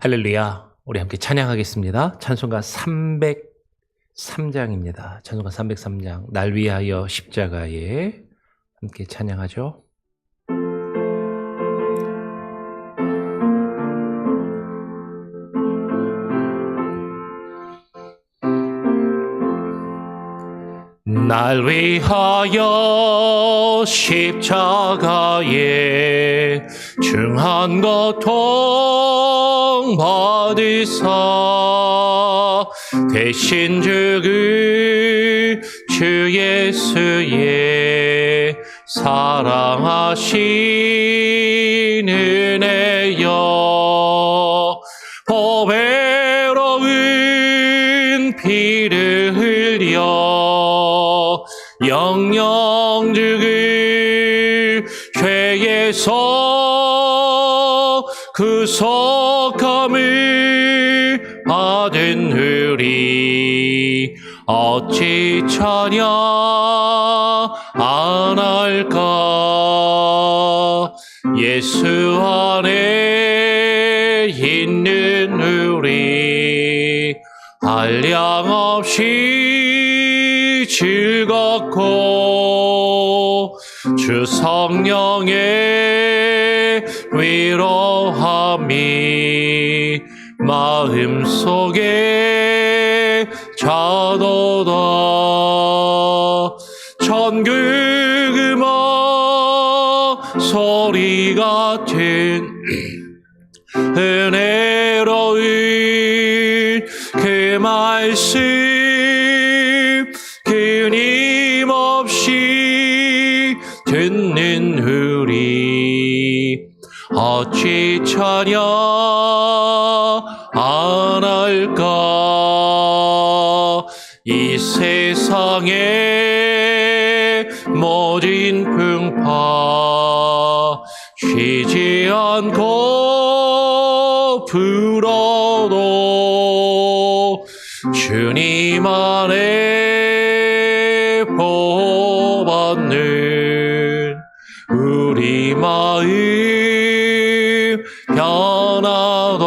할렐루야. 우리 함께 찬양하겠습니다. 찬송가 303장입니다. 찬송가 303장. 날 위하여 십자가에 함께 찬양하죠. 날 위하여 십자가에 중한 고통 받으사 대신 죽을 주 예수의 사랑하신 은혜여 보배로운 피를 흘려 영영 죽을 죄에서 구속함을 받은 우리 어찌 찬양 안 할까. 예수 안에 있는 우리 한량없이 즐겁고 주 성령의 위로함이 마음속에 자도다. 천국 음악 소리 같은 은혜로운 그 말씀 끊임없이 듣는 우리 어찌 찬양 안 할까. 이 세상의 모든 풍파 쉬지 않고 불어도 주님 안에 보호받는 우리 마음 편하다.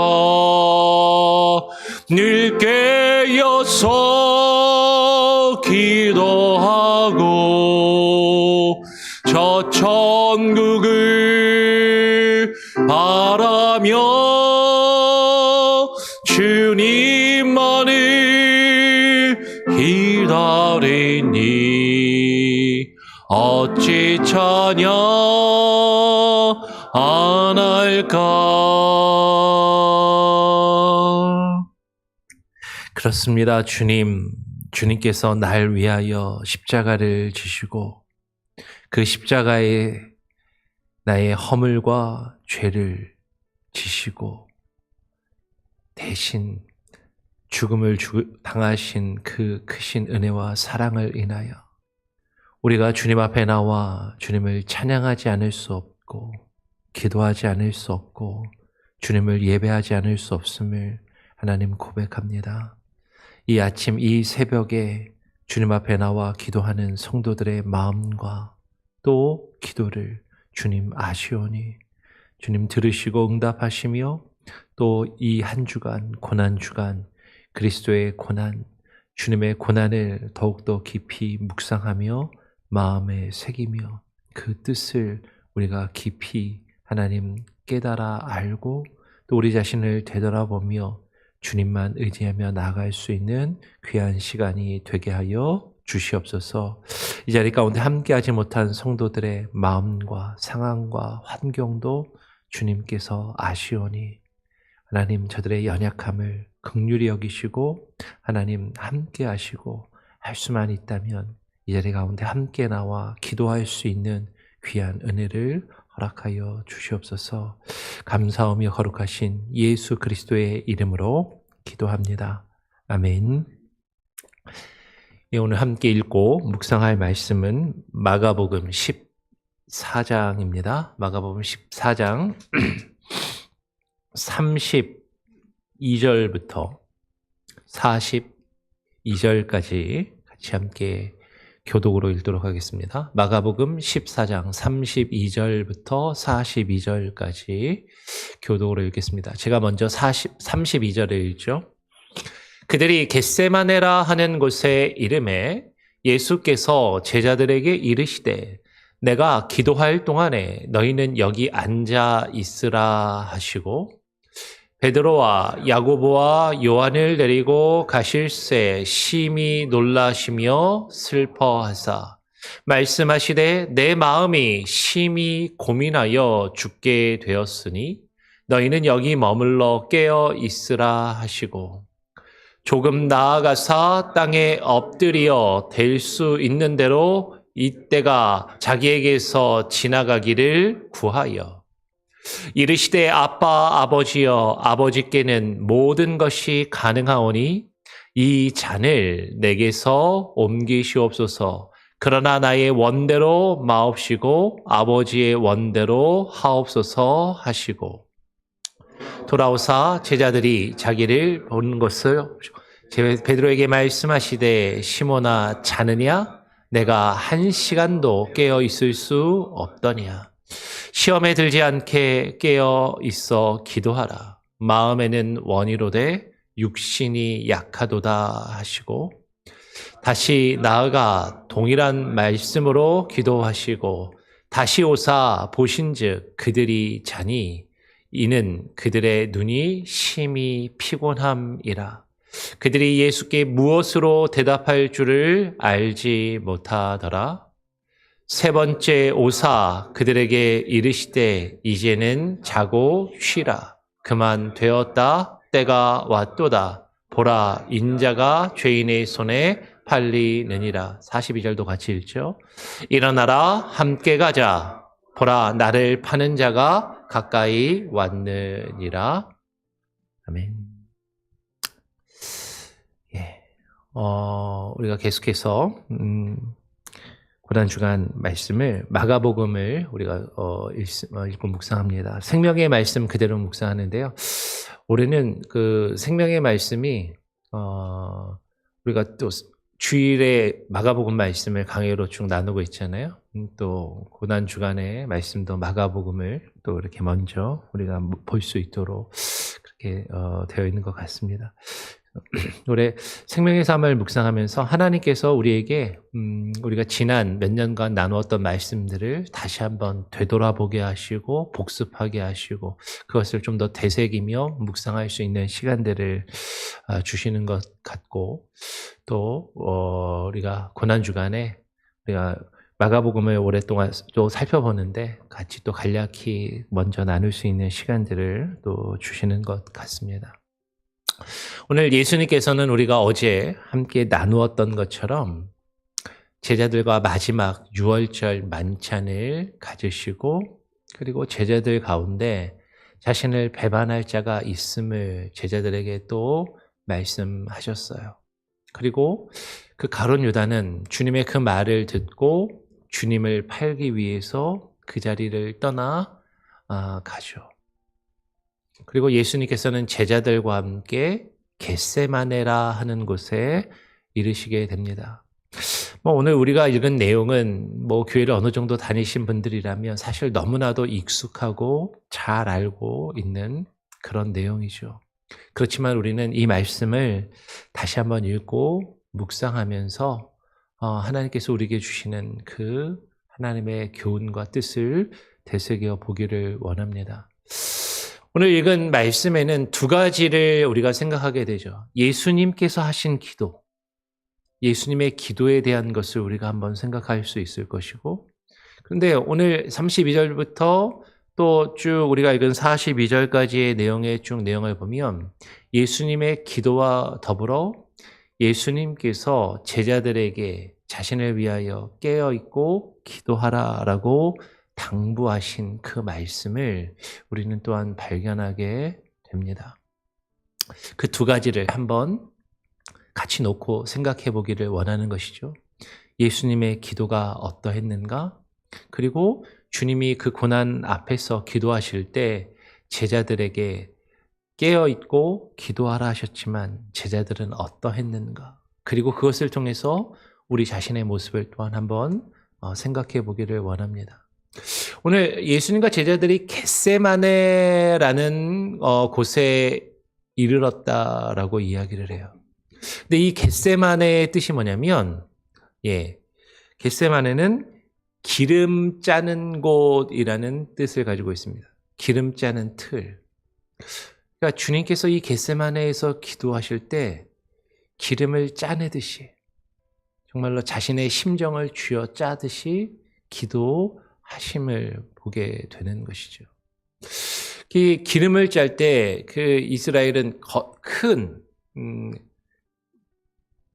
늘 깨어서 기도하고 저 천국을 바라며 주님만을 기다리니 어찌 찬양 안 할까. 그렇습니다. 주님께서 날 위하여 십자가를 지시고 그 십자가에 나의 허물과 죄를 지시고 대신 죽음을 당하신 그 크신 은혜와 사랑을 인하여 우리가 주님 앞에 나와 주님을 찬양하지 않을 수 없고 기도하지 않을 수 없고 주님을 예배하지 않을 수 없음을 하나님 고백합니다. 이 아침 이 새벽에 주님 앞에 나와 기도하는 성도들의 마음과 또 기도를 주님 아시오니 주님 들으시고 응답하시며 또 이 한 주간 고난주간 그리스도의 고난 주님의 고난을 더욱더 깊이 묵상하며 마음에 새기며 그 뜻을 우리가 깊이 하나님 깨달아 알고 또 우리 자신을 되돌아보며 주님만 의지하며 나아갈 수 있는 귀한 시간이 되게 하여 주시옵소서. 이 자리 가운데 함께하지 못한 성도들의 마음과 상황과 환경도 주님께서 아시오니 하나님 저들의 연약함을 긍휼히 여기시고 하나님 함께하시고 할 수만 있다면 이 자리 가운데 함께 나와 기도할 수 있는 귀한 은혜를 허락하여 주시옵소서. 감사하며 거룩하신 예수 그리스도의 이름으로 기도합니다. 아멘. 오늘 함께 읽고 묵상할 말씀은 마가복음 14장입니다. 마가복음 14장 32절부터 42절까지 같이 함께 교독으로 읽도록 하겠습니다. 마가복음 14장 32절부터 42절까지 교독으로 읽겠습니다. 제가 먼저 32절을 읽죠. 그들이 겟세마네라 하는 곳에 이름에 예수께서 제자들에게 이르시되 내가 기도할 동안에 너희는 여기 앉아 있으라 하시고 베드로와 야고보와 요한을 데리고 가실새 심히 놀라시며 슬퍼하사 말씀하시되 내 마음이 심히 고민하여 죽게 되었으니 너희는 여기 머물러 깨어 있으라 하시고 조금 나아가사 땅에 엎드려 댈 수 있는 대로 이때가 자기에게서 지나가기를 구하여 이르시되 아빠 아버지여 아버지께는 모든 것이 가능하오니 이 잔을 내게서 옮기시옵소서. 그러나 나의 원대로 마옵시고 아버지의 원대로 하옵소서 하시고 돌아오사 제자들이 자기를 보는 것을 베드로에게 말씀하시되 시몬아 자느냐 내가 1시간도 깨어 있을 수 없더냐 시험에 들지 않게 깨어 있어 기도하라. 마음에는 원이로되 육신이 약하도다 하시고 다시 나아가 동일한 말씀으로 기도하시고 다시 오사 보신즉 그들이 자니 이는 그들의 눈이 심히 피곤함이라. 그들이 예수께 무엇으로 대답할 줄을 알지 못하더라. 세 번째 오사 그들에게 이르시되 이제는 자고 쉬라. 그만 되었다. 때가 왔도다. 보라 인자가 죄인의 손에 팔리느니라. 42절도 같이 읽죠. 일어나라 함께 가자. 보라 나를 파는 자가 가까이 왔느니라. 아멘. 예. 우리가 계속해서 고난주간 말씀을 마가복음을 우리가 읽고 묵상합니다. 생명의 말씀 그대로 묵상하는데요. 올해는 그 생명의 말씀이 우리가 또 주일에 마가복음 말씀을 강해로 쭉 나누고 있잖아요. 또 고난주간의 말씀도 마가복음을 또 이렇게 먼저 우리가 볼 수 있도록 그렇게 되어 있는 것 같습니다. 올해 생명의 삶을 묵상하면서 하나님께서 우리에게 우리가 지난 몇 년간 나누었던 말씀들을 다시 한번 되돌아보게 하시고 복습하게 하시고 그것을 좀 더 되새기며 묵상할 수 있는 시간들을 주시는 것 같고 또 우리가 고난주간에 우리가 마가복음을 오랫동안 또 살펴보는데 같이 또 간략히 먼저 나눌 수 있는 시간들을 또 주시는 것 같습니다. 오늘 예수님께서는 우리가 어제 함께 나누었던 것처럼 제자들과 마지막 유월절 만찬을 가지시고 그리고 제자들 가운데 자신을 배반할 자가 있음을 제자들에게 또 말씀하셨어요. 그리고 그 가룟 유다는 주님의 그 말을 듣고 주님을 팔기 위해서 그 자리를 떠나 가죠. 그리고 예수님께서는 제자들과 함께 겟세마네라 하는 곳에 이르시게 됩니다. 오늘 우리가 읽은 내용은 교회를 어느 정도 다니신 분들이라면 사실 너무나도 익숙하고 잘 알고 있는 그런 내용이죠. 그렇지만 우리는 이 말씀을 다시 한번 읽고 묵상하면서 하나님께서 우리에게 주시는 그 하나님의 교훈과 뜻을 되새겨 보기를 원합니다. 오늘 읽은 말씀에는 두 가지를 우리가 생각하게 되죠. 예수님께서 하신 기도, 예수님의 기도에 대한 것을 우리가 한번 생각할 수 있을 것이고 그런데 오늘 32절부터 또 쭉 우리가 읽은 42절까지의 내용의 쭉 내용을 보면 예수님의 기도와 더불어 예수님께서 제자들에게 자신을 위하여 깨어있고 기도하라라고 당부하신 그 말씀을 우리는 또한 발견하게 됩니다. 그 두 가지를 한번 같이 놓고 생각해 보기를 원하는 것이죠. 예수님의 기도가 어떠했는가? 그리고 주님이 그 고난 앞에서 기도하실 때 제자들에게 깨어있고 기도하라 하셨지만 제자들은 어떠했는가? 그리고 그것을 통해서 우리 자신의 모습을 또한 한번 생각해 보기를 원합니다. 오늘 예수님과 제자들이 겟세마네라는 곳에 이르렀다라고 이야기를 해요. 근데 이 겟세마네의 뜻이 뭐냐면, 겟세마네는 기름 짜는 곳이라는 뜻을 가지고 있습니다. 기름 짜는 틀. 그러니까 주님께서 이 겟세마네에서 기도하실 때 기름을 짜내듯이, 정말로 자신의 심정을 쥐어 짜듯이 기도하심을 보게 되는 것이죠. 이 기름을 짤 때 그 이스라엘은 큰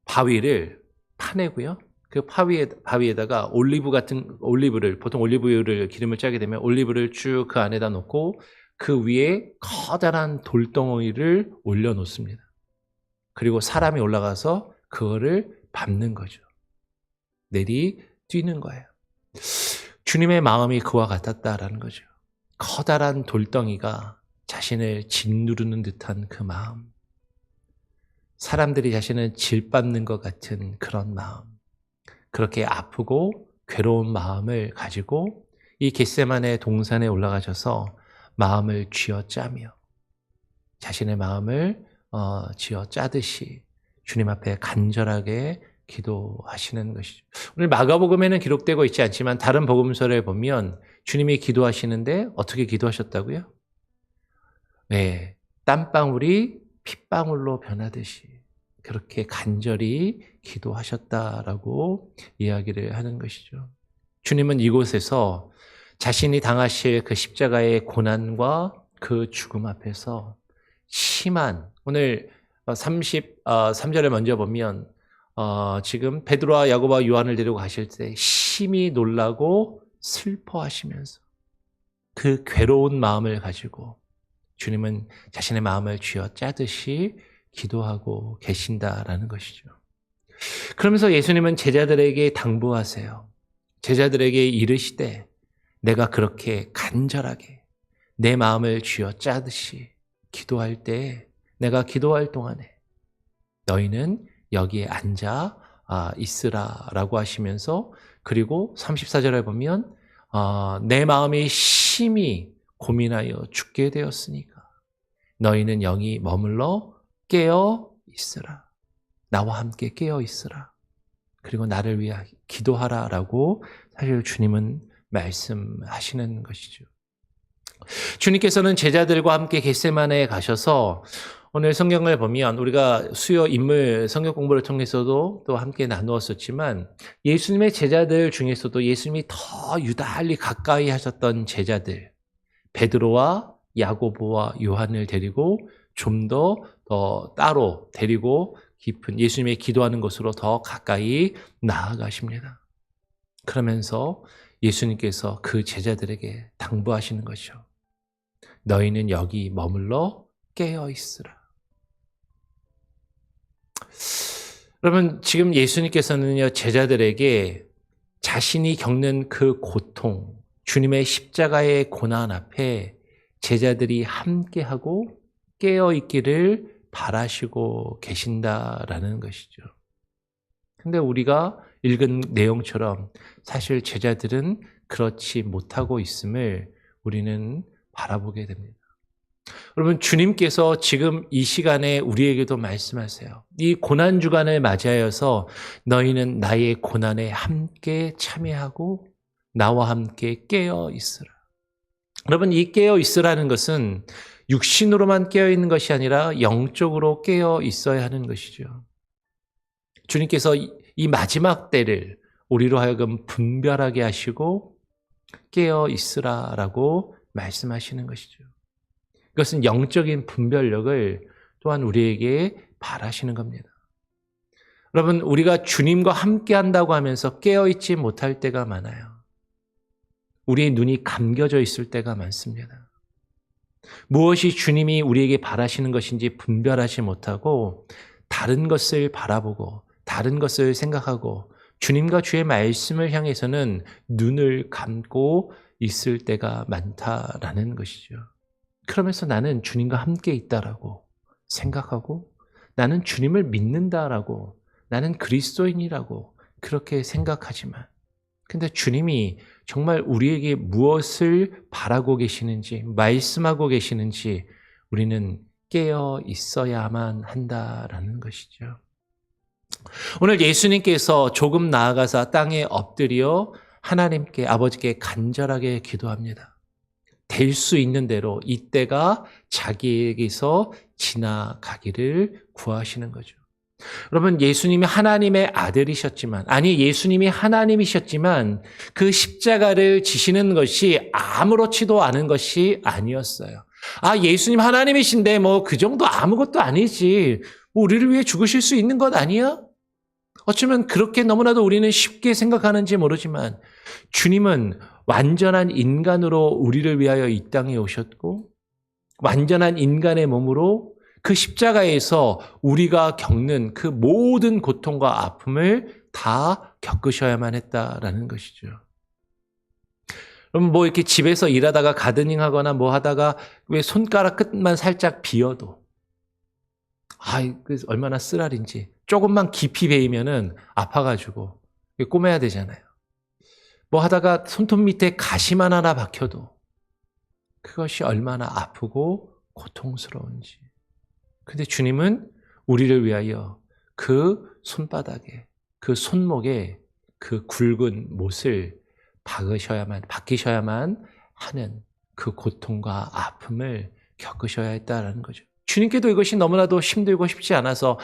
바위를 파내고요. 그 바위에다가 올리브를, 보통 올리브유를 기름을 짜게 되면 올리브를 쭉 그 안에다 놓고 그 위에 커다란 돌덩어리를 올려놓습니다. 그리고 사람이 올라가서 그거를 밟는 거죠. 뛰는 거예요. 주님의 마음이 그와 같았다라는 거죠. 커다란 돌덩이가 자신을 짓누르는 듯한 그 마음. 사람들이 자신을 질밟는 것 같은 그런 마음. 그렇게 아프고 괴로운 마음을 가지고 이 겟세마네 동산에 올라가셔서 마음을 쥐어짜며 자신의 마음을 쥐어짜듯이 주님 앞에 간절하게 기도하시는 것이죠. 오늘 마가복음에는 기록되고 있지 않지만 다른 복음서를 보면 주님이 기도하시는데 어떻게 기도하셨다고요? 네, 땀방울이 핏방울로 변하듯이 그렇게 간절히 기도하셨다라고 이야기를 하는 것이죠. 주님은 이곳에서 자신이 당하실 그 십자가의 고난과 그 죽음 앞에서 심한, 오늘 33절을 먼저 보면 지금 베드로와 야고보와 요한을 데리고 가실 때 심히 놀라고 슬퍼하시면서 그 괴로운 마음을 가지고 주님은 자신의 마음을 쥐어짜듯이 기도하고 계신다라는 것이죠. 그러면서 예수님은 제자들에게 당부하세요. 제자들에게 이르시되 내가 그렇게 간절하게 내 마음을 쥐어짜듯이 기도할 때 내가 기도할 동안에 너희는 여기에 앉아 있으라라고 하시면서, 그리고 34절에 보면 내 마음이 심히 고민하여 죽게 되었으니까 너희는 영이 머물러 깨어 있으라. 나와 함께 깨어 있으라. 그리고 나를 위해 기도하라라고 사실 주님은 말씀하시는 것이죠. 주님께서는 제자들과 함께 겟세마네에 가셔서, 오늘 성경을 보면 우리가 수요 인물 성경 공부를 통해서도 또 함께 나누었었지만 예수님의 제자들 중에서도 예수님이 더 유달리 가까이 하셨던 제자들, 베드로와 야고보와 요한을 데리고 좀 더 따로 데리고 깊은 예수님의 기도하는 곳으로 더 가까이 나아가십니다. 그러면서 예수님께서 그 제자들에게 당부하시는 것이죠. 너희는 여기 머물러 깨어 있으라. 여러분, 지금 예수님께서는요, 제자들에게 자신이 겪는 그 고통, 주님의 십자가의 고난 앞에 제자들이 함께하고 깨어있기를 바라시고 계신다라는 것이죠. 근데 우리가 읽은 내용처럼 사실 제자들은 그렇지 못하고 있음을 우리는 바라보게 됩니다. 여러분, 주님께서 지금 이 시간에 우리에게도 말씀하세요. 이 고난 주간을 맞이하여서 너희는 나의 고난에 함께 참여하고 나와 함께 깨어 있으라. 여러분, 이 깨어 있으라는 것은 육신으로만 깨어 있는 것이 아니라 영적으로 깨어 있어야 하는 것이죠. 주님께서 이 마지막 때를 우리로 하여금 분별하게 하시고 깨어 있으라라고 말씀하시는 것이죠. 이것은 영적인 분별력을 또한 우리에게 바라시는 겁니다. 여러분, 우리가 주님과 함께 한다고 하면서 깨어있지 못할 때가 많아요. 우리의 눈이 감겨져 있을 때가 많습니다. 무엇이 주님이 우리에게 바라시는 것인지 분별하지 못하고 다른 것을 바라보고 다른 것을 생각하고 주님과 주의 말씀을 향해서는 눈을 감고 있을 때가 많다라는 것이죠. 그러면서 나는 주님과 함께 있다라고 생각하고 나는 주님을 믿는다라고 나는 그리스도인이라고 그렇게 생각하지만 근데 주님이 정말 우리에게 무엇을 바라고 계시는지 말씀하고 계시는지 우리는 깨어 있어야만 한다라는 것이죠. 오늘 예수님께서 조금 나아가서 땅에 엎드려 하나님께 아버지께 간절하게 기도합니다. 될 수 있는 대로 이때가 자기에게서 지나가기를 구하시는 거죠. 여러분 예수님이 하나님의 아들이셨지만 예수님이 하나님이셨지만 그 십자가를 지시는 것이 아무렇지도 않은 것이 아니었어요. 예수님 하나님이신데 그 정도 아무것도 아니지. 우리를 위해 죽으실 수 있는 것 아니야? 어쩌면 그렇게 너무나도 우리는 쉽게 생각하는지 모르지만 주님은 완전한 인간으로 우리를 위하여 이 땅에 오셨고 완전한 인간의 몸으로 그 십자가에서 우리가 겪는 그 모든 고통과 아픔을 다 겪으셔야만 했다라는 것이죠. 그럼 이렇게 집에서 일하다가 가드닝 하거나 하다가 왜 손가락 끝만 살짝 비어도 얼마나 쓰라린지 조금만 깊이 베이면은 아파가지고 꼬매야 되잖아요. 하다가 손톱 밑에 가시만 하나 박혀도 그것이 얼마나 아프고 고통스러운지. 근데 주님은 우리를 위하여 그 손바닥에, 그 손목에 그 굵은 못을 박히셔야만 하는 그 고통과 아픔을 겪으셔야 했다라는 거죠. 주님께도 이것이 너무나도 힘들고 쉽지 않아서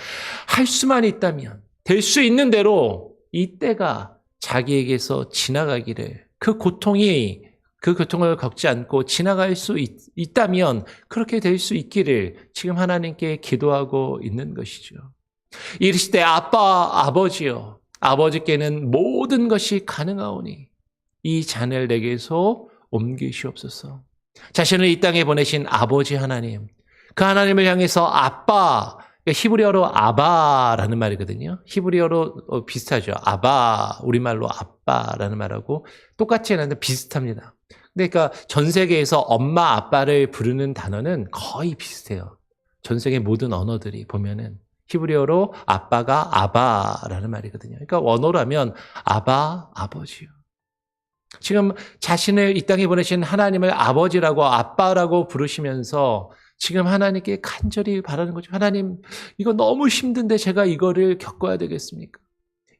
할 수만 있다면 될 수 있는 대로 이 때가 자기에게서 지나가기를 그 고통을 겪지 않고 지나갈 수 있다면 그렇게 될 수 있기를 지금 하나님께 기도하고 있는 것이죠. 이르시되 아버지여 아버지께는 모든 것이 가능하오니 이 잔을 내게서 옮기시옵소서. 자신을 이 땅에 보내신 아버지 하나님, 그 하나님을 향해서 아빠, 히브리어로 아바라는 말이거든요. 히브리어로 비슷하죠. 아바, 우리말로 아빠라는 말하고 똑같이 하는데 비슷합니다. 그러니까 전 세계에서 엄마, 아빠를 부르는 단어는 거의 비슷해요. 전 세계 모든 언어들이 보면은 히브리어로 아빠가 아바라는 말이거든요. 그러니까 원어라면 아바, 아버지요. 지금 자신을 이 땅에 보내신 하나님을 아버지라고 아빠라고 부르시면서 지금 하나님께 간절히 바라는 거죠. 하나님, 이거 너무 힘든데 제가 이거를 겪어야 되겠습니까?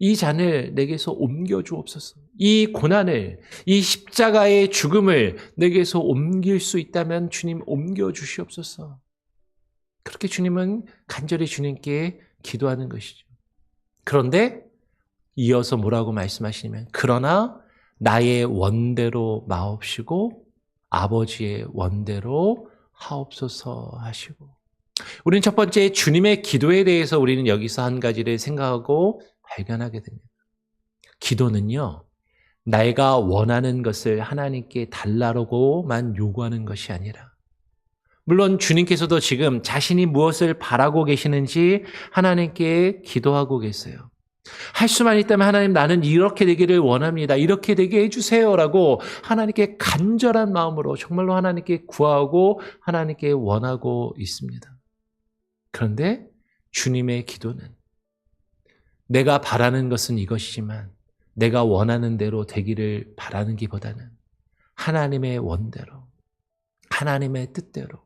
이 잔을 내게서 옮겨 주옵소서. 이 고난을, 이 십자가의 죽음을 내게서 옮길 수 있다면 주님 옮겨 주시옵소서. 그렇게 주님은 간절히 주님께 기도하는 것이죠. 그런데 이어서 뭐라고 말씀하시냐면 그러나 나의 원대로 마옵시고 아버지의 원대로 하옵소서 하시고. 우리는 첫 번째 주님의 기도에 대해서 우리는 여기서 한 가지를 생각하고 발견하게 됩니다. 기도는요, 내가 원하는 것을 하나님께 달라고만 요구하는 것이 아니라 물론 주님께서도 지금 자신이 무엇을 바라고 계시는지 하나님께 기도하고 계세요. 할 수만 있다면 하나님 나는 이렇게 되기를 원합니다. 이렇게 되게 해주세요라고 하나님께 간절한 마음으로 정말로 하나님께 구하고 하나님께 원하고 있습니다. 그런데 주님의 기도는 내가 바라는 것은 이것이지만 내가 원하는 대로 되기를 바라는 것보다는 하나님의 원대로, 하나님의 뜻대로,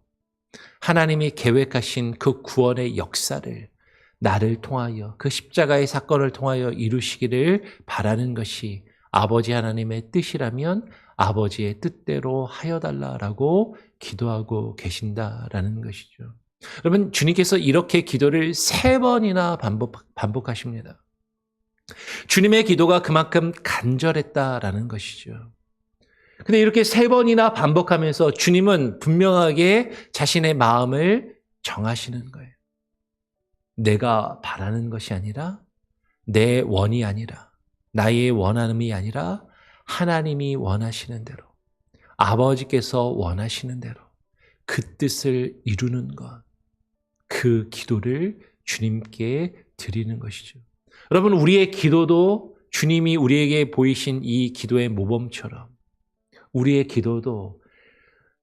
하나님이 계획하신 그 구원의 역사를 나를 통하여 그 십자가의 사건을 통하여 이루시기를 바라는 것이 아버지 하나님의 뜻이라면 아버지의 뜻대로 하여달라라고 기도하고 계신다라는 것이죠. 여러분 주님께서 이렇게 기도를 3번이나 반복하십니다. 주님의 기도가 그만큼 간절했다라는 것이죠. 근데 이렇게 3번이나 반복하면서 주님은 분명하게 자신의 마음을 정하시는 거예요. 내가 바라는 것이 아니라 내 원이 아니라 나의 원함이 아니라 하나님이 원하시는 대로 아버지께서 원하시는 대로 그 뜻을 이루는 것, 그 기도를 주님께 드리는 것이죠. 여러분 우리의 기도도 주님이 우리에게 보이신 이 기도의 모범처럼 우리의 기도도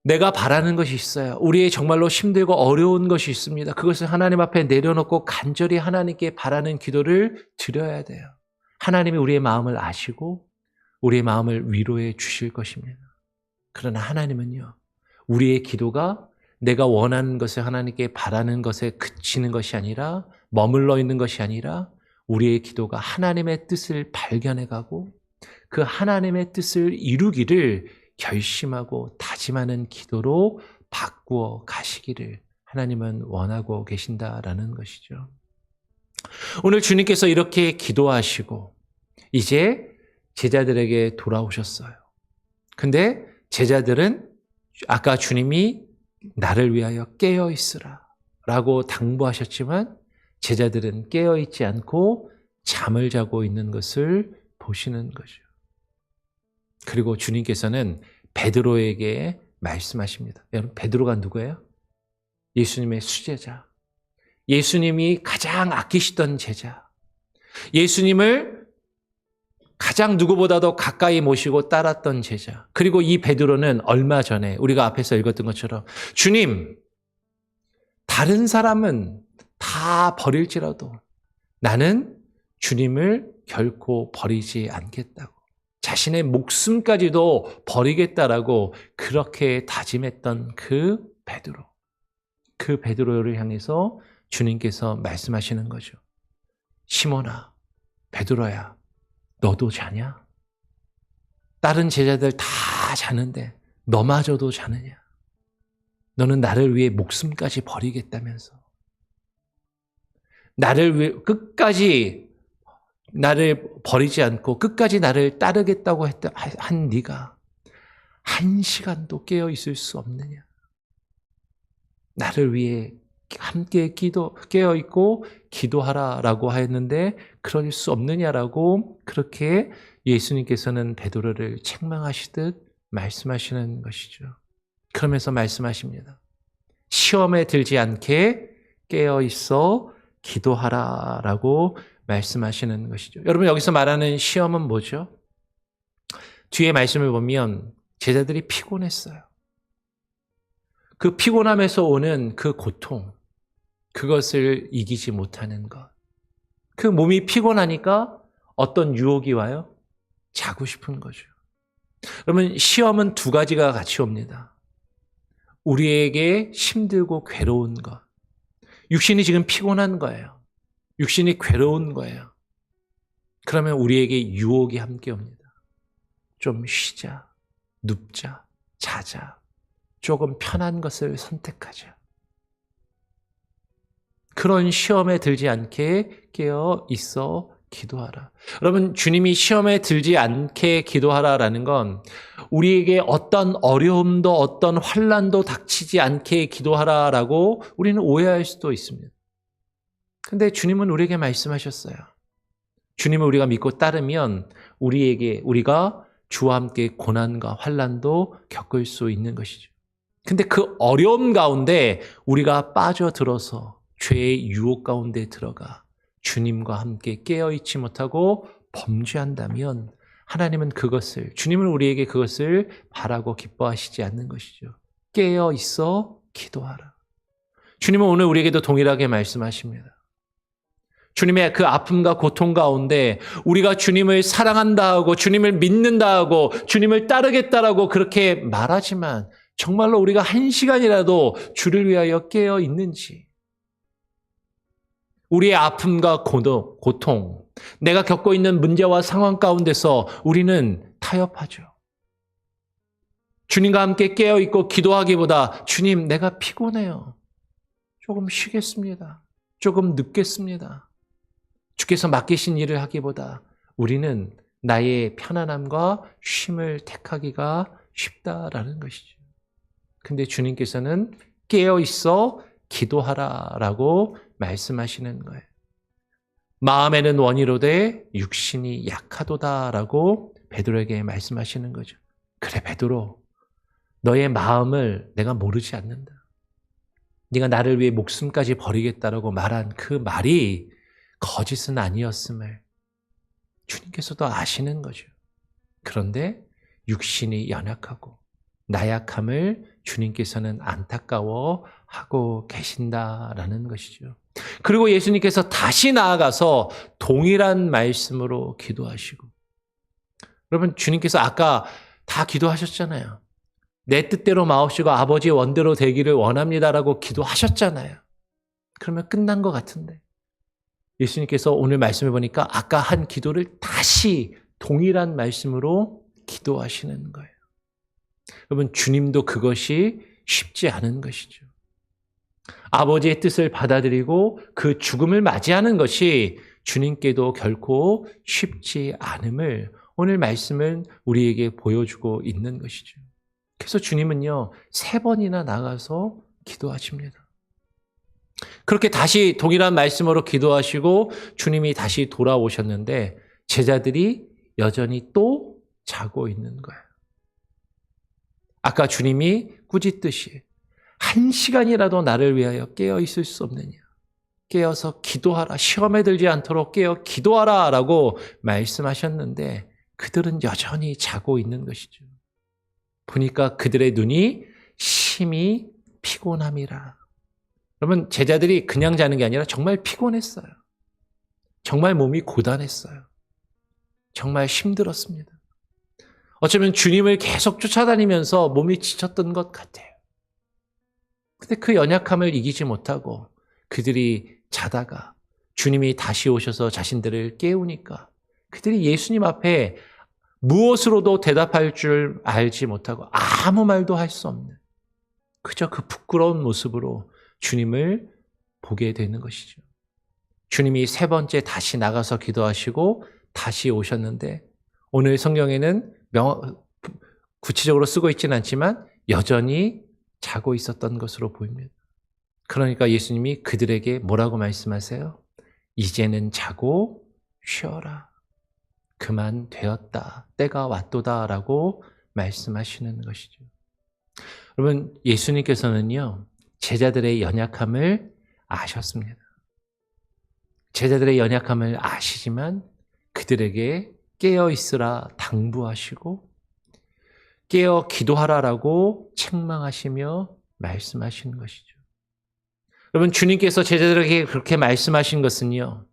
내가 바라는 것이 있어요. 우리의 정말로 힘들고 어려운 것이 있습니다. 그것을 하나님 앞에 내려놓고 간절히 하나님께 바라는 기도를 드려야 돼요. 하나님이 우리의 마음을 아시고 우리의 마음을 위로해 주실 것입니다. 그러나 하나님은요, 우리의 기도가 내가 원하는 것을 하나님께 바라는 것에 그치는 것이 아니라, 머물러 있는 것이 아니라 우리의 기도가 하나님의 뜻을 발견해가고 그 하나님의 뜻을 이루기를 결심하고 다짐하는 기도로 바꾸어 가시기를 하나님은 원하고 계신다라는 것이죠. 오늘 주님께서 이렇게 기도하시고 이제 제자들에게 돌아오셨어요. 근데 제자들은 아까 주님이 나를 위하여 깨어있으라 라고 당부하셨지만 제자들은 깨어있지 않고 잠을 자고 있는 것을 보시는 거죠. 그리고 주님께서는 베드로에게 말씀하십니다. 여러분, 베드로가 누구예요? 예수님의 수제자. 예수님이 가장 아끼시던 제자. 예수님을 가장 누구보다도 가까이 모시고 따랐던 제자. 그리고 이 베드로는 얼마 전에 우리가 앞에서 읽었던 것처럼 주님, 다른 사람은 다 버릴지라도 나는 주님을 결코 버리지 않겠다고. 자신의 목숨까지도 버리겠다라고 그렇게 다짐했던 그 베드로. 그 베드로를 향해서 주님께서 말씀하시는 거죠. 시몬아, 베드로야, 너도 자냐? 다른 제자들 다 자는데 너마저도 자느냐? 너는 나를 위해 목숨까지 버리겠다면서. 나를 위해 끝까지 나를 버리지 않고 끝까지 나를 따르겠다고 한 네가 한 시간도 깨어 있을 수 없느냐? 나를 위해 함께 깨어 있고 기도하라라고 하였는데 그럴 수 없느냐라고 그렇게 예수님께서는 베드로를 책망하시듯 말씀하시는 것이죠. 그러면서 말씀하십니다. 시험에 들지 않게 깨어 있어 기도하라라고 말씀하시는 것이죠. 여러분, 여기서 말하는 시험은 뭐죠? 뒤에 말씀을 보면 제자들이 피곤했어요. 그 피곤함에서 오는 그 고통, 그것을 이기지 못하는 것. 그 몸이 피곤하니까 어떤 유혹이 와요? 자고 싶은 거죠. 그러면 시험은 두 가지가 같이 옵니다. 우리에게 힘들고 괴로운 것. 육신이 지금 피곤한 거예요. 육신이 괴로운 거예요. 그러면 우리에게 유혹이 함께 옵니다. 좀 쉬자, 눕자, 자자. 조금 편한 것을 선택하자. 그런 시험에 들지 않게 깨어 있어 기도하라. 여러분, 주님이 시험에 들지 않게 기도하라라는 건 우리에게 어떤 어려움도 어떤 환난도 닥치지 않게 기도하라라고 우리는 오해할 수도 있습니다. 근데 주님은 우리에게 말씀하셨어요. 주님을 우리가 믿고 따르면 우리가 주와 함께 고난과 환난도 겪을 수 있는 것이죠. 근데 그 어려움 가운데 우리가 빠져들어서 죄의 유혹 가운데 들어가 주님과 함께 깨어있지 못하고 범죄한다면 하나님은 주님은 우리에게 그것을 바라고 기뻐하시지 않는 것이죠. 깨어있어 기도하라. 주님은 오늘 우리에게도 동일하게 말씀하십니다. 주님의 그 아픔과 고통 가운데 우리가 주님을 사랑한다 하고 주님을 믿는다 하고 주님을 따르겠다라고 그렇게 말하지만 정말로 우리가 한 시간이라도 주를 위하여 깨어 있는지, 우리의 아픔과 고통, 내가 겪고 있는 문제와 상황 가운데서 우리는 타협하죠. 주님과 함께 깨어 있고 기도하기보다 주님, 내가 피곤해요. 조금 쉬겠습니다. 조금 눕겠습니다. 주께서 맡기신 일을 하기보다 우리는 나의 편안함과 쉼을 택하기가 쉽다라는 것이죠. 근데 주님께서는 깨어 있어 기도하라라고 말씀하시는 거예요. 마음에는 원이로되 육신이 약하도다라고 베드로에게 말씀하시는 거죠. 그래, 베드로, 너의 마음을 내가 모르지 않는다. 네가 나를 위해 목숨까지 버리겠다라고 말한 그 말이 거짓은 아니었음을 주님께서도 아시는 거죠. 그런데 육신이 연약하고 나약함을 주님께서는 안타까워하고 계신다라는 것이죠. 그리고 예수님께서 다시 나아가서 동일한 말씀으로 기도하시고, 여러분 주님께서 아까 다 기도하셨잖아요. 내 뜻대로 마옵시고 아버지의 원대로 되기를 원합니다라고 기도하셨잖아요. 그러면 끝난 것 같은데 예수님께서 오늘 말씀해 보니까 아까 한 기도를 다시 동일한 말씀으로 기도하시는 거예요. 여러분 주님도 그것이 쉽지 않은 것이죠. 아버지의 뜻을 받아들이고 그 죽음을 맞이하는 것이 주님께도 결코 쉽지 않음을 오늘 말씀은 우리에게 보여주고 있는 것이죠. 그래서 주님은요 3번이나 나가서 기도하십니다. 그렇게 다시 동일한 말씀으로 기도하시고 주님이 다시 돌아오셨는데 제자들이 여전히 또 자고 있는 거예요. 아까 주님이 꾸짖듯이 1시간이라도 나를 위하여 깨어 있을 수 없느냐. 깨어서 기도하라. 시험에 들지 않도록 깨어 기도하라 라고 말씀하셨는데 그들은 여전히 자고 있는 것이죠. 보니까 그들의 눈이 심히 피곤함이라. 그러면 제자들이 그냥 자는 게 아니라 정말 피곤했어요. 정말 몸이 고단했어요. 정말 힘들었습니다. 어쩌면 주님을 계속 쫓아다니면서 몸이 지쳤던 것 같아요. 근데 그 연약함을 이기지 못하고 그들이 자다가 주님이 다시 오셔서 자신들을 깨우니까 그들이 예수님 앞에 무엇으로도 대답할 줄 알지 못하고 아무 말도 할 수 없는 그저 그 부끄러운 모습으로 주님을 보게 되는 것이죠. 주님이 3번째 다시 나가서 기도하시고 다시 오셨는데 오늘 성경에는 구체적으로 쓰고 있지는 않지만 여전히 자고 있었던 것으로 보입니다. 그러니까 예수님이 그들에게 뭐라고 말씀하세요? 이제는 자고 쉬어라. 그만 되었다. 때가 왔도다라고 말씀하시는 것이죠. 여러분, 예수님께서는요, 제자들의 연약함을 아셨습니다. 제자들의 연약함을 아시지만 그들에게 깨어 있으라 당부하시고 깨어 기도하라라고 책망하시며 말씀하시는 것이죠. 여러분, 주님께서 제자들에게 그렇게 말씀하신 것은요,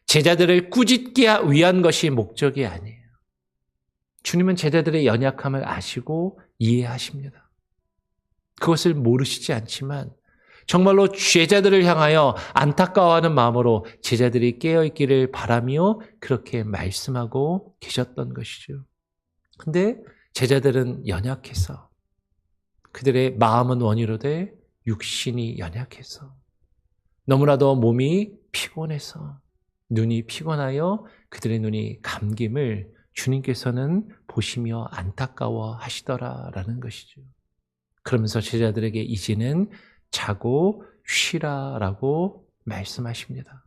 제자들을 꾸짖기 위한 것이 목적이 아니에요. 주님은 제자들의 연약함을 아시고 이해하십니다. 그것을 모르시지 않지만 정말로 제자들을 향하여 안타까워하는 마음으로 제자들이 깨어있기를 바라며 그렇게 말씀하고 계셨던 것이죠. 근데 제자들은 연약해서 그들의 마음은 원이로되 육신이 연약해서 너무나도 몸이 피곤해서 눈이 피곤하여 그들의 눈이 감김을 주님께서는 보시며 안타까워 하시더라라는 것이죠. 그러면서 제자들에게 이제는 자고 쉬라라고 말씀하십니다.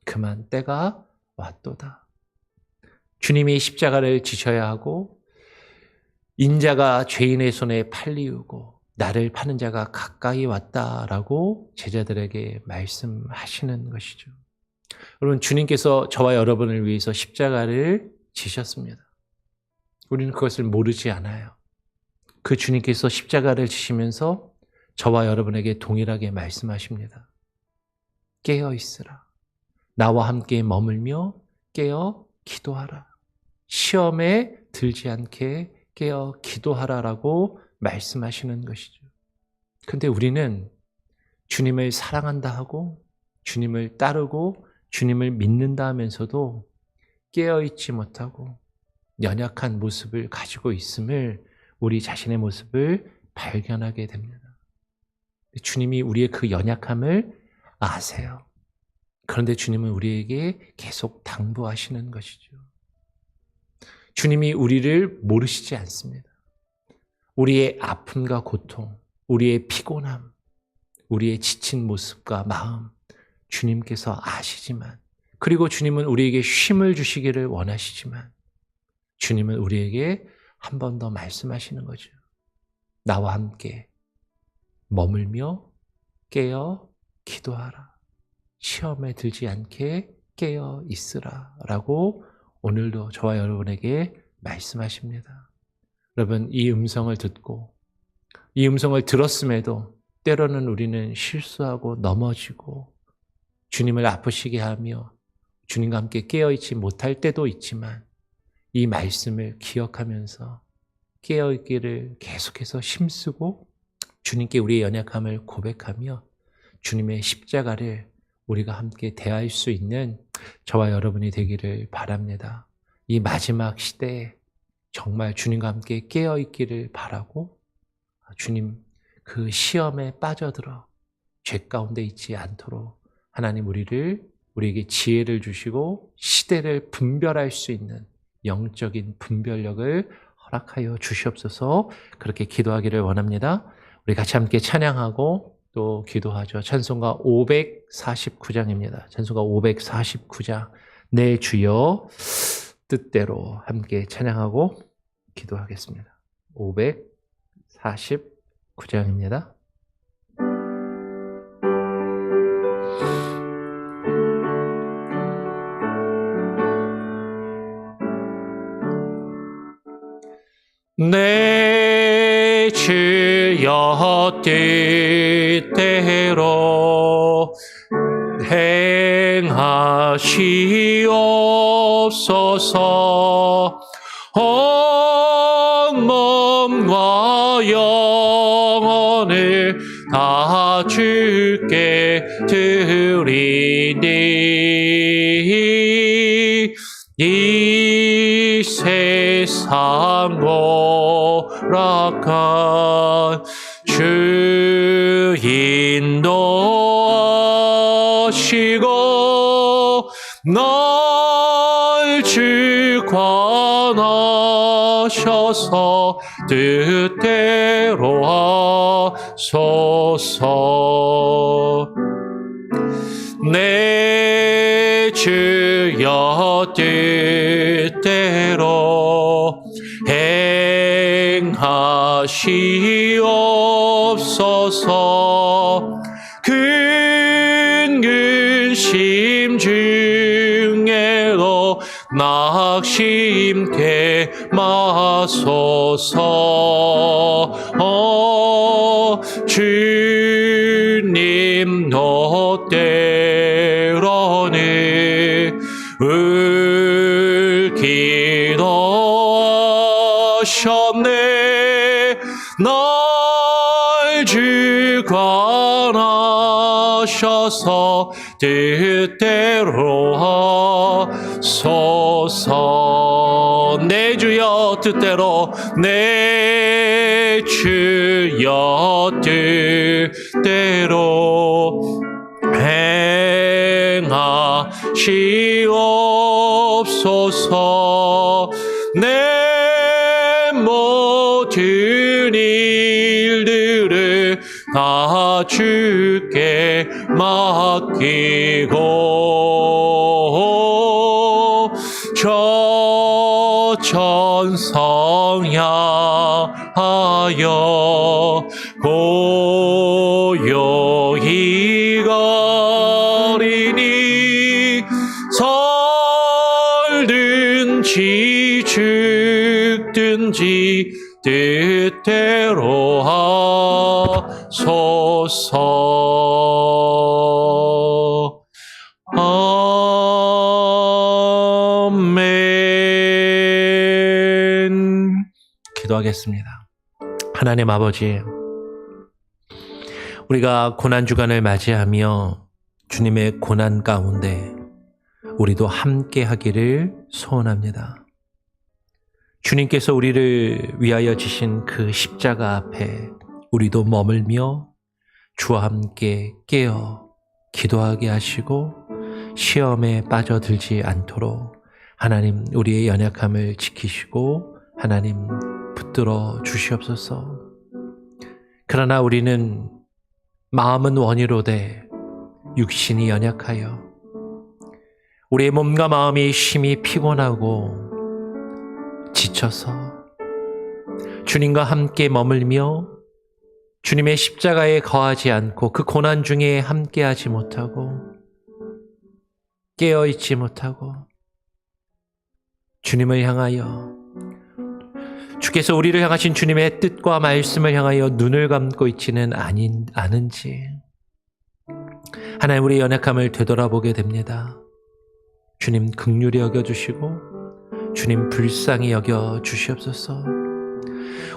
그만 때가 왔도다. 주님이 십자가를 지셔야 하고 인자가 죄인의 손에 팔리우고 나를 파는 자가 가까이 왔다라고 제자들에게 말씀하시는 것이죠. 여러분, 주님께서 저와 여러분을 위해서 십자가를 지셨습니다. 우리는 그것을 모르지 않아요. 그 주님께서 십자가를 지시면서 저와 여러분에게 동일하게 말씀하십니다. 깨어 있으라. 나와 함께 머물며 깨어 기도하라. 시험에 들지 않게 깨어 기도하라라고 말씀하시는 것이죠. 근데 우리는 주님을 사랑한다 하고 주님을 따르고 주님을 믿는다 하면서도 깨어있지 못하고 연약한 모습을 가지고 있음을 우리 자신의 모습을 발견하게 됩니다. 주님이 우리의 그 연약함을 아세요. 그런데 주님은 우리에게 계속 당부하시는 것이죠. 주님이 우리를 모르시지 않습니다. 우리의 아픔과 고통, 우리의 피곤함, 우리의 지친 모습과 마음, 주님께서 아시지만, 그리고 주님은 우리에게 쉼을 주시기를 원하시지만, 주님은 우리에게 한 번 더 말씀하시는 거죠. 나와 함께 머물며 깨어 기도하라. 시험에 들지 않게 깨어 있으라. 라고 오늘도 저와 여러분에게 말씀하십니다. 여러분, 이 음성을 듣고 이 음성을 들었음에도 때로는 우리는 실수하고 넘어지고 주님을 아프시게 하며 주님과 함께 깨어있지 못할 때도 있지만 이 말씀을 기억하면서 깨어있기를 계속해서 힘쓰고 주님께 우리의 연약함을 고백하며 주님의 십자가를 우리가 함께 대할 수 있는 저와 여러분이 되기를 바랍니다. 이 마지막 시대에 정말 주님과 함께 깨어있기를 바라고 주님 그 시험에 빠져들어 죄 가운데 있지 않도록 하나님 우리에게 지혜를 주시고 시대를 분별할 수 있는 영적인 분별력을 허락하여 주시옵소서. 그렇게 기도하기를 원합니다. 우리 같이 함께 찬양하고 또 기도하죠. 찬송가 549장입니다. 찬송가 549장 내 주여 뜻대로 함께 찬양하고 기도하겠습니다. 549장입니다. 내 주여 뜻대로 행하시옵소서. 온 몸과 영혼을 다 주께 드리니 이 세상 오락한 주 인도하시고 날 주관하셔서 뜻대로 하소서. 내 주여 뜻대로 행하시옵소서. 근심 중에도 낙심케 마소서. 주님 뜻대로는 기도하셨네. 날 주관하셔서 뜻대로 하소서. 내 주여 뜻대로 내 주여 뜻대로 행하시옵소서. 내 모든 일들을 다 주께 맡기고 저 천성 향하여 고요히 거리니 살든지 죽든지 뜻대로 하소서. 아멘. 기도하겠습니다. 하나님 아버지, 우리가 고난주간을 맞이하며 주님의 고난 가운데 우리도 함께 하기를 소원합니다. 주님께서 우리를 위하여 지신 그 십자가 앞에 우리도 머물며 주와 함께 깨어 기도하게 하시고 시험에 빠져들지 않도록 하나님 우리의 연약함을 지키시고 하나님 붙들어 주시옵소서. 그러나 우리는 마음은 원이로되 육신이 연약하여 우리의 몸과 마음이 심히 피곤하고 지쳐서 주님과 함께 머물며 주님의 십자가에 거하지 않고 그 고난 중에 함께하지 못하고 깨어있지 못하고 주님을 향하여 주께서 우리를 향하신 주님의 뜻과 말씀을 향하여 눈을 감고 있지는 않은지 하나님, 우리의 연약함을 되돌아보게 됩니다. 주님 긍휼히 여겨주시고 주님 불쌍히 여겨주시옵소서.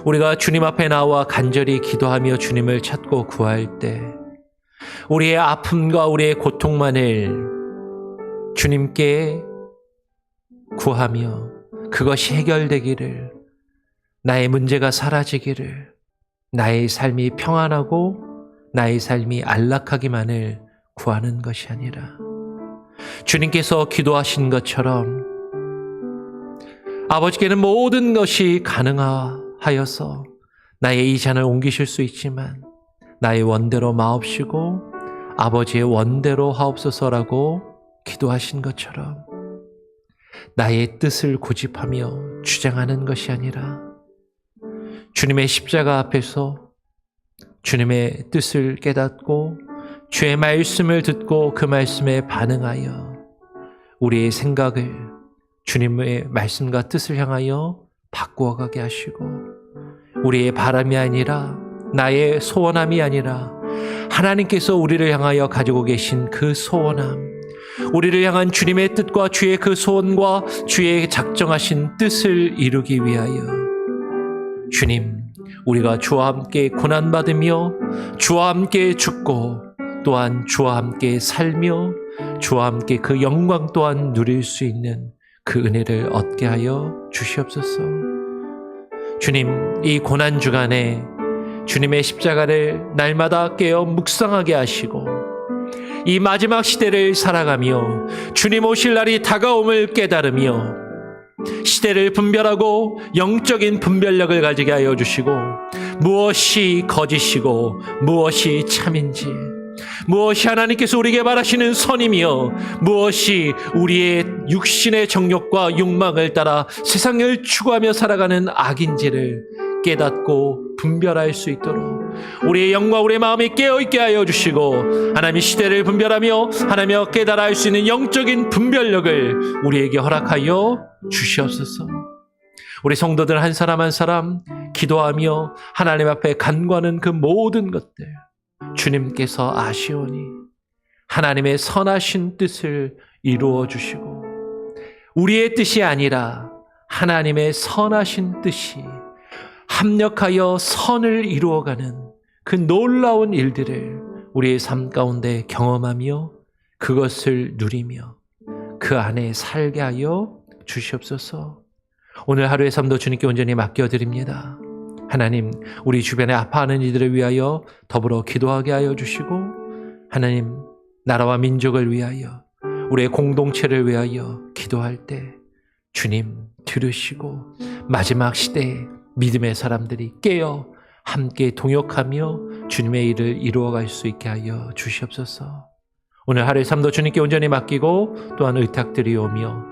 우리가 주님 앞에 나와 간절히 기도하며 주님을 찾고 구할 때 우리의 아픔과 우리의 고통만을 주님께 구하며 그것이 해결되기를, 나의 문제가 사라지기를, 나의 삶이 평안하고 나의 삶이 안락하기만을 구하는 것이 아니라 주님께서 기도하신 것처럼 아버지께는 모든 것이 가능하여서 나의 이 잔을 옮기실 수 있지만 나의 원대로 마옵시고 아버지의 원대로 하옵소서라고 기도하신 것처럼 나의 뜻을 고집하며 주장하는 것이 아니라 주님의 십자가 앞에서 주님의 뜻을 깨닫고 주의 말씀을 듣고 그 말씀에 반응하여 우리의 생각을 주님의 말씀과 뜻을 향하여 바꾸어 가게 하시고 우리의 바람이 아니라 나의 소원함이 아니라 하나님께서 우리를 향하여 가지고 계신 그 소원함, 우리를 향한 주님의 뜻과 주의 그 소원과 주의 작정하신 뜻을 이루기 위하여 주님, 우리가 주와 함께 고난받으며 주와 함께 죽고 또한 주와 함께 살며 주와 함께 그 영광 또한 누릴 수 있는 그 은혜를 얻게 하여 주시옵소서. 주님, 이 고난 주간에 주님의 십자가를 날마다 깨어 묵상하게 하시고 이 마지막 시대를 살아가며 주님 오실 날이 다가옴을 깨달으며 시대를 분별하고 영적인 분별력을 가지게 하여 주시고 무엇이 거짓이고 무엇이 참인지, 무엇이 하나님께서 우리에게 말하시는 선이며 무엇이 우리의 육신의 정욕과 욕망을 따라 세상을 추구하며 살아가는 악인지를 깨닫고 분별할 수 있도록 우리의 영과 우리의 마음이 깨어있게 하여 주시고 하나님의 시대를 분별하며 하나님의 깨달아 할 수 있는 영적인 분별력을 우리에게 허락하여 주시옵소서. 우리 성도들 한 사람 한 사람 기도하며 하나님 앞에 간구하는 그 모든 것들 주님께서 아시오니 하나님의 선하신 뜻을 이루어 주시고 우리의 뜻이 아니라 하나님의 선하신 뜻이 합력하여 선을 이루어가는 그 놀라운 일들을 우리의 삶 가운데 경험하며 그것을 누리며 그 안에 살게 하여 주시옵소서. 오늘 하루의 삶도 주님께 온전히 맡겨드립니다. 하나님, 우리 주변에 아파하는 이들을 위하여 더불어 기도하게 하여 주시고 하나님, 나라와 민족을 위하여 우리의 공동체를 위하여 기도할 때 주님 들으시고 마지막 시대에 믿음의 사람들이 깨어 함께 동역하며 주님의 일을 이루어갈 수 있게 하여 주시옵소서. 오늘 하루의 삶도 주님께 온전히 맡기고 또한 의탁드리오며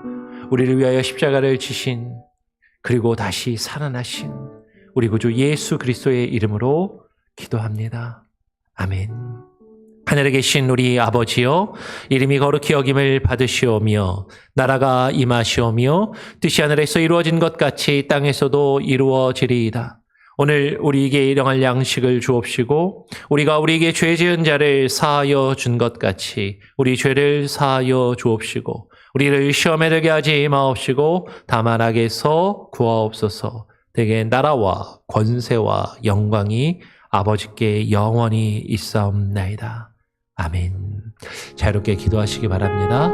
우리를 위하여 십자가를 지신 그리고 다시 살아나신 우리 구주 예수 그리스도의 이름으로 기도합니다. 아멘. 하늘에 계신 우리 아버지여, 이름이 거룩히 여김을 받으시오며 나라가 임하시오며 뜻이 하늘에서 이루어진 것 같이 땅에서도 이루어지리이다. 오늘 우리에게 일용할 양식을 주옵시고 우리가 우리에게 죄 지은 자를 사하여 준 것 같이 우리 죄를 사하여 주옵시고 우리를 시험에 들게 하지 마옵시고 다만 악에서 구하옵소서. 대개 나라와 권세와 영광이 아버지께 영원히 있사옵나이다. 아멘. 자유롭게 기도하시기 바랍니다.